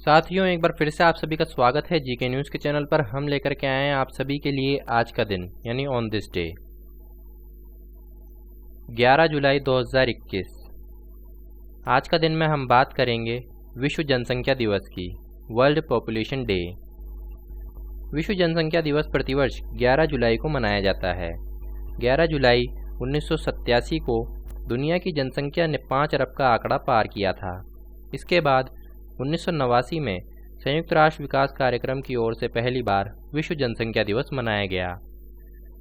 साथियों, एक बार फिर से आप सभी का स्वागत है जीके न्यूज़ के चैनल पर। हम लेकर के आए हैं आप सभी के लिए आज का दिन यानी ऑन दिस डे 11 जुलाई 2021। आज का दिन में हम बात करेंगे विश्व जनसंख्या दिवस की, वर्ल्ड पॉपुलेशन डे। विश्व जनसंख्या दिवस प्रतिवर्ष 11 जुलाई को मनाया जाता है। 11 जुलाई 1987 को दुनिया की जनसंख्या ने 5 अरब का आंकड़ा पार किया था। इसके बाद 1989 में संयुक्त राष्ट्र विकास कार्यक्रम की ओर से पहली बार विश्व जनसंख्या दिवस मनाया गया।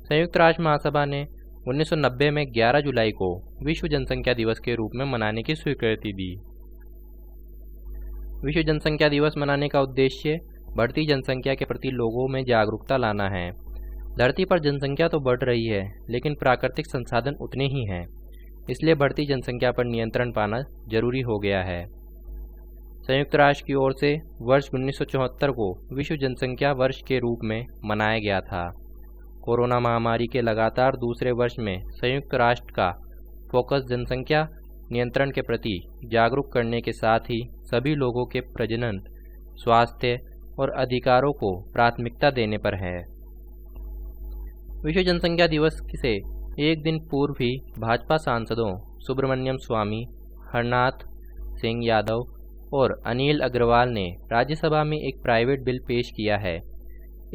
संयुक्त राष्ट्र महासभा ने 1990 में 11 जुलाई को विश्व जनसंख्या दिवस के रूप में मनाने की स्वीकृति दी। विश्व जनसंख्या दिवस मनाने का उद्देश्य बढ़ती जनसंख्या के प्रति लोगों में जागरूकता लाना है। धरती पर जनसंख्या तो बढ़ रही है, लेकिन प्राकृतिक संसाधन उतने ही हैं। इसलिए बढ़ती जनसंख्या पर नियंत्रण पाना जरूरी हो गया है। संयुक्त राष्ट्र की ओर से वर्ष 1974 को विश्व जनसंख्या वर्ष के रूप में मनाया गया था। कोरोना महामारी के लगातार दूसरे वर्ष में संयुक्त राष्ट्र का फोकस जनसंख्या नियंत्रण के प्रति जागरूक करने के साथ ही सभी लोगों के प्रजनन, स्वास्थ्य और अधिकारों को प्राथमिकता देने पर है। विश्व जनसंख्या दिवस से एक दिन पूर्व ही भाजपा सांसदों सुब्रमण्यम स्वामी, हरनाथ सिंह यादव और अनिल अग्रवाल ने राज्यसभा में एक प्राइवेट बिल पेश किया है।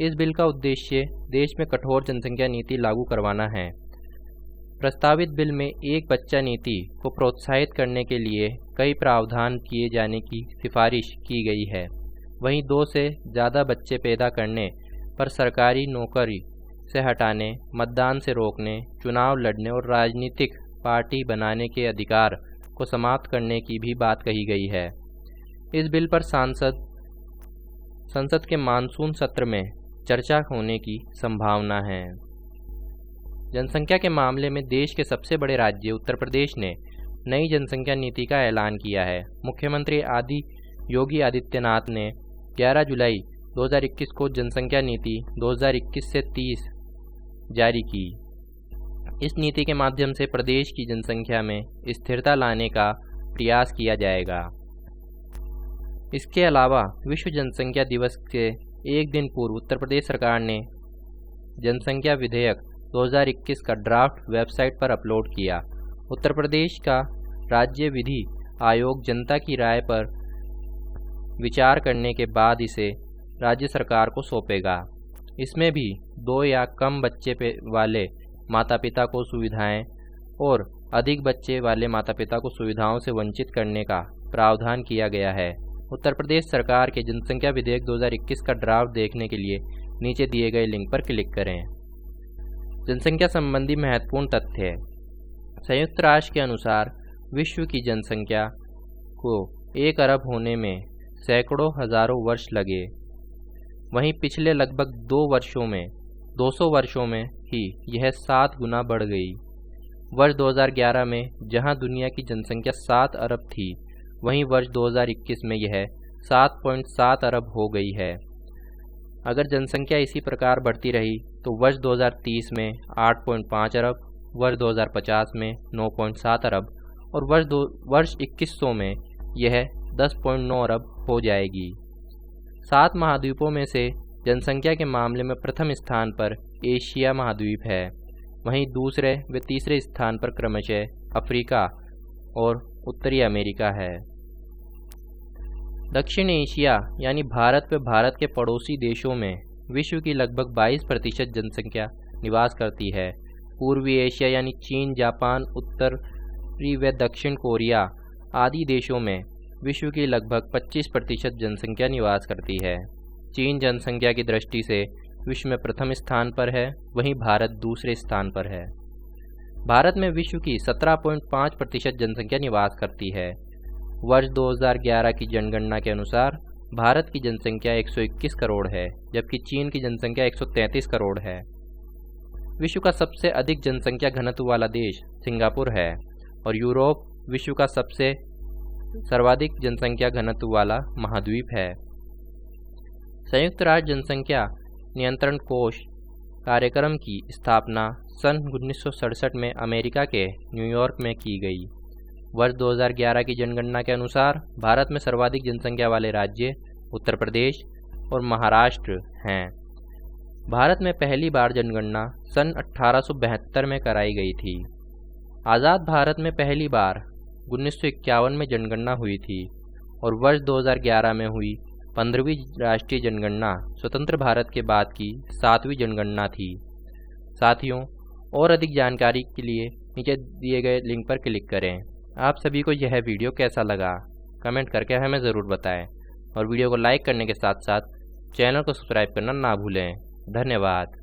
इस बिल का उद्देश्य देश में कठोर जनसंख्या नीति लागू करवाना है। प्रस्तावित बिल में एक बच्चा नीति को प्रोत्साहित करने के लिए कई प्रावधान किए जाने की सिफारिश की गई है। वहीं 2 से ज़्यादा बच्चे पैदा करने पर सरकारी नौकरी से हटाने, मतदान से रोकने, चुनाव लड़ने और राजनीतिक पार्टी बनाने के अधिकार को समाप्त करने की भी बात कही गई है। इस बिल पर संसद के मानसून सत्र में चर्चा होने की संभावना है। जनसंख्या के मामले में देश के सबसे बड़े राज्य उत्तर प्रदेश ने नई जनसंख्या नीति का ऐलान किया है। मुख्यमंत्री योगी आदित्यनाथ ने 11 जुलाई 2021 को जनसंख्या नीति 2021 से 30 जारी की। इस नीति के माध्यम से प्रदेश की जनसंख्या में स्थिरता लाने का प्रयास किया जाएगा। इसके अलावा विश्व जनसंख्या दिवस के एक दिन पूर्व उत्तर प्रदेश सरकार ने जनसंख्या विधेयक 2021 का ड्राफ्ट वेबसाइट पर अपलोड किया। उत्तर प्रदेश का राज्य विधि आयोग जनता की राय पर विचार करने के बाद इसे राज्य सरकार को सौंपेगा। इसमें भी 2 या कम बच्चे वाले माता पिता को सुविधाएं और अधिक बच्चे वाले माता पिता को सुविधाओं से वंचित करने का प्रावधान किया गया है। उत्तर प्रदेश सरकार के जनसंख्या विधेयक 2021 का ड्राफ्ट देखने के लिए नीचे दिए गए लिंक पर क्लिक करें। जनसंख्या संबंधी महत्वपूर्ण तथ्य। संयुक्त राष्ट्र के अनुसार विश्व की जनसंख्या को 1 अरब होने में सैकड़ों हजारों वर्ष लगे। वहीं पिछले लगभग 200 वर्षों में ही यह 7 गुना बढ़ गई। वर्ष 2011 में जहां दुनिया की जनसंख्या 7 अरब थी, वहीं वर्ष 2021 में यह 7.7 अरब हो गई है। अगर जनसंख्या इसी प्रकार बढ़ती रही तो वर्ष 2030 में 8.5 अरब, वर्ष 2050 में 9.7 अरब और वर्ष 2100 में यह 10.9 अरब हो जाएगी। 7 महाद्वीपों में से जनसंख्या के मामले में प्रथम स्थान पर एशिया महाद्वीप है। वहीं दूसरे व तीसरे स्थान पर क्रमशः अफ्रीका और उत्तरी अमेरिका है। दक्षिण एशिया यानी भारत व भारत के पड़ोसी देशों में विश्व की लगभग 22% जनसंख्या निवास करती है। पूर्वी एशिया यानी चीन, जापान, उत्तरी व दक्षिण कोरिया आदि देशों में विश्व की लगभग 25% जनसंख्या निवास करती है। चीन जनसंख्या की दृष्टि से विश्व में प्रथम स्थान पर है, वहीं भारत दूसरे स्थान पर है। भारत में विश्व की 17.5% जनसंख्या निवास करती है। वर्ष 2011 की जनगणना के अनुसार भारत की जनसंख्या 121 करोड़ है, जबकि चीन की जनसंख्या 133 करोड़ है। विश्व का सबसे अधिक जनसंख्या घनत्व वाला देश सिंगापुर है और यूरोप विश्व का सबसे सर्वाधिक जनसंख्या घनत्व वाला महाद्वीप है। संयुक्त राष्ट्र जनसंख्या नियंत्रण कोष कार्यक्रम की स्थापना सन 1967 में अमेरिका के न्यूयॉर्क में की गई। वर्ष 2011 की जनगणना के अनुसार भारत में सर्वाधिक जनसंख्या वाले राज्य उत्तर प्रदेश और महाराष्ट्र हैं। भारत में पहली बार जनगणना सन 1872 में कराई गई थी। आज़ाद भारत में पहली बार 1951 में जनगणना हुई थी और वर्ष 2011 में हुई 15वीं राष्ट्रीय जनगणना स्वतंत्र भारत के बाद की 7वीं जनगणना थी। साथियों, और अधिक जानकारी के लिए नीचे दिए गए लिंक पर क्लिक करें। आप सभी को यह वीडियो कैसा लगा कमेंट करके हमें ज़रूर बताएं और वीडियो को लाइक करने के साथ साथ चैनल को सब्सक्राइब करना ना भूलें। धन्यवाद।